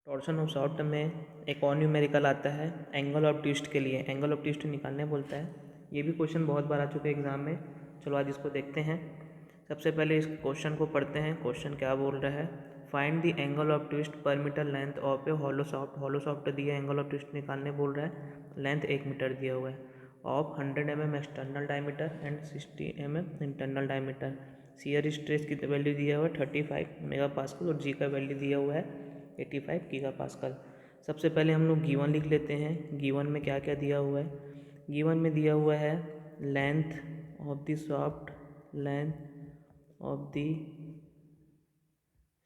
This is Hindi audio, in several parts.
टॉर्शन ऑफ शाफ्ट में एक और न्यूमेरिकल आता है एंगल ऑफ ट्विस्ट के लिए। एंगल ऑफ ट्विस्ट निकालने बोलता है। ये भी क्वेश्चन बहुत बार आ चुके हैं एग्जाम में। चलो आज इसको देखते हैं। सबसे पहले इस क्वेश्चन को पढ़ते हैं। क्वेश्चन क्या बोल रहा है, find the angle of twist per metre length of a hollow shaft. Hollow shaft दिया, एंगल ऑफ ट्विस्ट निकालने बोल रहा है। लेंथ 1 मीटर दिया हुआ है। Of 100 mm external diameter and 60 mm internal diameter. Shear stress की वैल्यू दिया हुआ है 35 मेगा पास्कल और जी का वैल्यू दिया हुआ है 85 गीगा पास्कल। सबसे पहले हम लोग गिवन लिख लेते हैं। गिवन में क्या क्या दिया हुआ है। गिवन में दिया हुआ है length of the shaft, length of the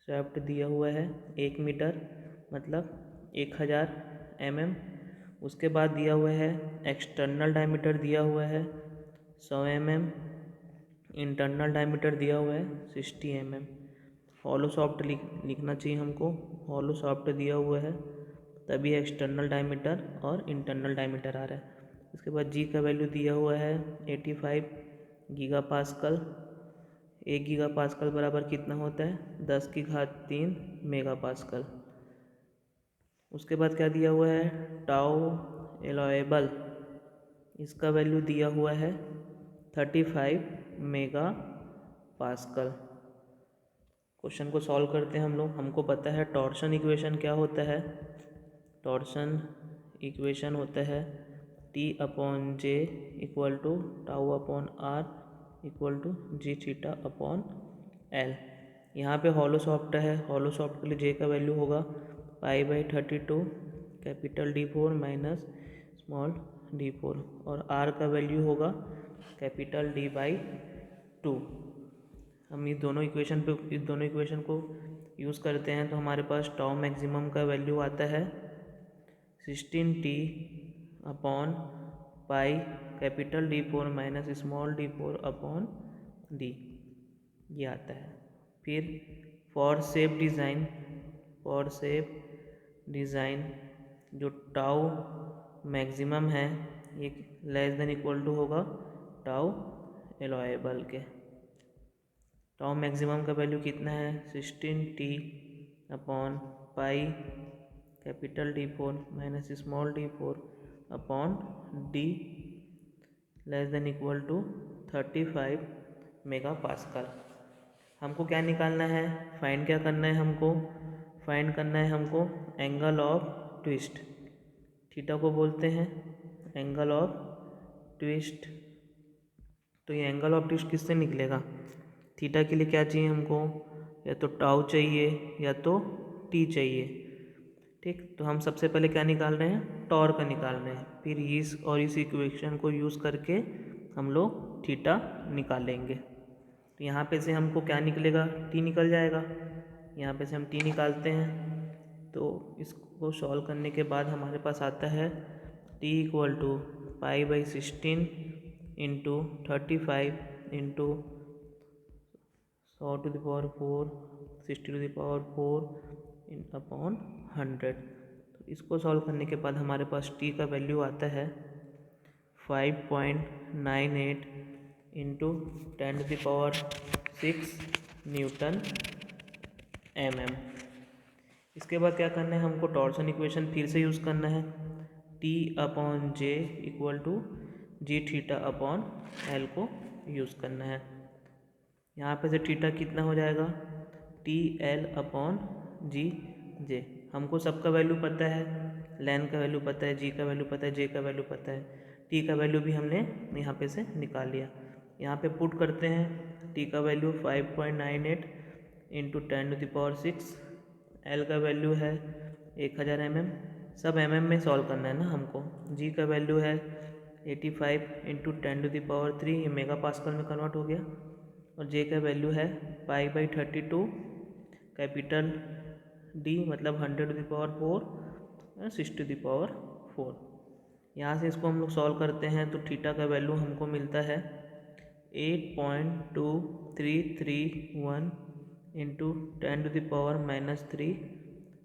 shaft दिया हुआ है 1 मीटर मतलब 1000 mm। उसके बाद दिया हुआ है एक्सटर्नल डायमीटर दिया हुआ है 100 mm। इंटरनल डायमीटर दिया हुआ है 60 mm। हॉलो शाफ्ट लिखना चाहिए हमको। हॉलो शाफ्ट दिया हुआ है तभी एक्सटर्नल डायमीटर और इंटरनल डायमीटर आ रहा है। उसके बाद जी का वैल्यू दिया हुआ है 85 गीगा पास्कल। 1 गीगा पास्कल बराबर कितना होता है 10 की घात 3 मेगा पास्कल। उसके बाद क्या दिया हुआ है टाउ एलोएबल, इसका वैल्यू दिया हुआ है 35 मेगा पास्कल। क्वेश्चन को सॉल्व करते हैं हम लोग। हमको पता है टॉर्शन इक्वेशन क्या होता है। टॉर्शन इक्वेशन होता है T upon J equal to tau upon R equal to G theta upon L. यहाँ पे हॉलो शाफ्ट है। हॉलो शाफ्ट के लिए जे का वैल्यू होगा π/32 capital D4 minus small d4 और आर का वैल्यू होगा कैपिटल D/2। हम इस दोनों इक्वेशन को यूज़ करते हैं तो हमारे पास टाउ मैक्सिमम का वैल्यू आता है 16t upon pi capital D4 minus small d4 upon d, ये आता है। फिर फॉर सेफ डिज़ाइन जो टाउ मैक्सिमम है ये लेस देन इक्वल टू होगा टाउ एलोएबल के। टाउ मैक्सिमम का वैल्यू कितना है 16t upon pi capital D4 minus small d4 upon d less than equal to 35 mega pascal. हमको क्या निकालना है, फाइंड क्या करना है हमको, फाइंड करना है हमको एंगल ऑफ ट्विस्ट। थीटा को बोलते हैं एंगल ऑफ ट्विस्ट। तो ये एंगल ऑफ ट्विस्ट किससे निकलेगा, थीटा के लिए क्या चाहिए हमको, या तो टाउ चाहिए या तो टी चाहिए। ठीक, तो हम सबसे पहले क्या निकाल रहे हैं, टॉर्क निकाल रहे हैं। फिर इस इक्वेशन को यूज़ करके हम लोग थीटा निकालेंगे। तो यहाँ पे से हमको क्या निकलेगा, टी निकल जाएगा। यहाँ पे से हम टी निकालते हैं तो इसको सॉल्व करने के बाद हमारे पास आता है T equal to π/16 into 35 into 100 to the power 4 60 to the power 4 upon 100। तो इसको सॉल्व करने के बाद हमारे पास टी का वैल्यू आता है 5.98 into 10 to the power 6 newton mm। इसके बाद क्या करना है हमको, टॉर्सन इक्वेशन फिर से यूज़ करना है। T upon J equal to G theta upon L को यूज़ करना है। यहाँ पे से थीटा कितना हो जाएगा TL अपॉन जी जे। हमको सबका वैल्यू पता है, लेंथ का वैल्यू पता है, जी का वैल्यू पता है, जे का वैल्यू पता है, टी का वैल्यू भी हमने यहाँ पे से निकाल लिया। यहाँ पे पुट करते हैं टी का value 5.98 into 10 to the power 6, L का वैल्यू है 1000 mm। सब mm में सॉल्व करना है ना हमको। जी का वैल्यू है 85 इंटू 10 टू द पावर 3, ये मेगा पास्कल में कन्वर्ट हो गया। और जे का वैल्यू है π/32 कैपिटल डी मतलब 100 to the power 4 60 to the power 4। यहाँ से इसको हम लोग सॉल्व करते हैं तो थीटा का वैल्यू हमको मिलता है 8.2331 into 10 to the power -3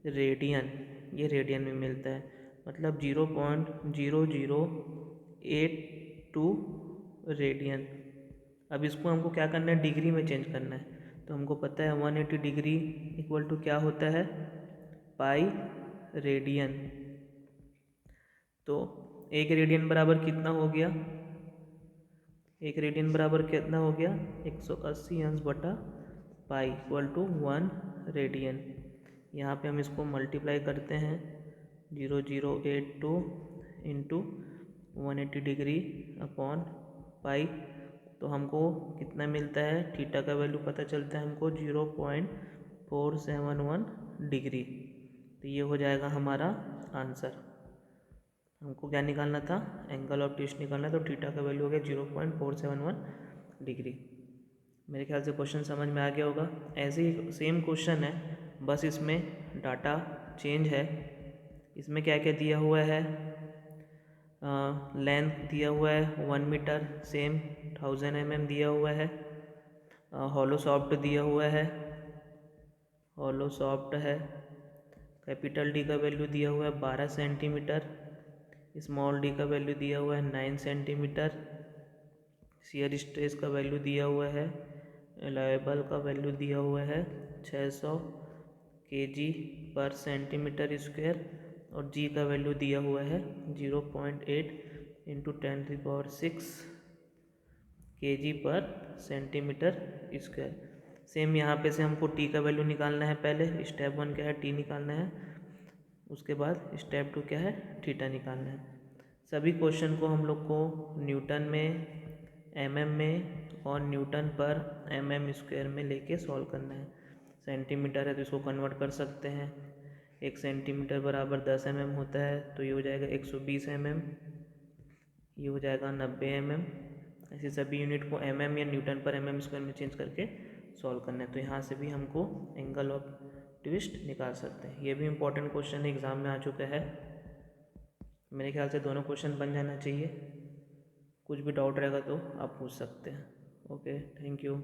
radian, ये रेडियन में मिलता है, मतलब 0.0082 रेडियन। अब इसको हमको क्या करना है, डिग्री में चेंज करना है। तो हमको पता है 180 डिग्री इक्वल टू क्या होता है, पाई रेडियन। तो 1 रेडियन बराबर कितना हो गया? 1 रेडियन बराबर कितना हो गया? 180 अंश बटा पाई इक्वल टू 1 रेडियन। यहाँ पे हम इसको मल्टीप्लाई करते हैं 0082 इंटू 180 डिग्री अपॉन पाई। तो हमको कितना मिलता है? थीटा का वैल्यू पता चलता है हमको 0.471 डिग्री। तो ये हो जाएगा हमारा आंसर। हमको क्या निकालना था? एंगल ऑफ ट्विस्ट निकालना। तो थीटा का वैल्यू हो गया 0.471 डिग्री। मेरे ख्याल से क्वेश्चन समझ में आ गया होगा। ऐसे ही सेम क्वेश्चन है, बस इसमें डाटा चेंज है। इसमें क्या क्या दिया हुआ है? लेंथ दिया हुआ है 1 मीटर, सेम 1000 mm दिया हुआ है। हॉलो सॉफ्ट दिया हुआ है, हॉलो सॉफ्ट है। कैपिटल डी का वैल्यू दिया हुआ है 12 सेंटीमीटर, स्मॉल डी का वैल्यू दिया हुआ है 9 सेंटीमीटर। शियर स्ट्रेस का वैल्यू दिया हुआ है, एलायबल का वैल्यू दिया हुआ है 600 kg पर सेंटीमीटर स्क्वायर, और जी का वैल्यू दिया हुआ है 0.8 इंटू 10⁶ kg पर सेंटीमीटर स्क्वायर। सेम यहाँ पे से हमको टी का वैल्यू निकालना है। पहले स्टेप 1 क्या है? टी निकालना है। उसके बाद स्टेप 2 क्या है? थीटा निकालना है। सभी क्वेश्चन को हम लोग को न्यूटन में, mm में और न्यूटन पर mm स्क्वायर में लेके सॉल्व करना है। सेंटीमीटर है तो इसको कन्वर्ट कर सकते हैं। 1 सेंटीमीटर बराबर 10 mm होता है, तो ये हो जाएगा 120 mm, ये हो जाएगा 90 mm। ऐसे सभी यूनिट को mm या न्यूटन पर mm स्क्वायर में चेंज करके सॉल्व करना है। तो यहाँ से भी हमको एंगल ऑफ ट्विस्ट निकाल सकते हैं। ये भी इम्पोर्टेंट क्वेश्चन एग्जाम में आ चुका है। मेरे ख्याल से दोनों क्वेश्चन बन जाना चाहिए। कुछ भी डाउट रहेगा तो आप पूछ सकते हैं। Okay, thank you.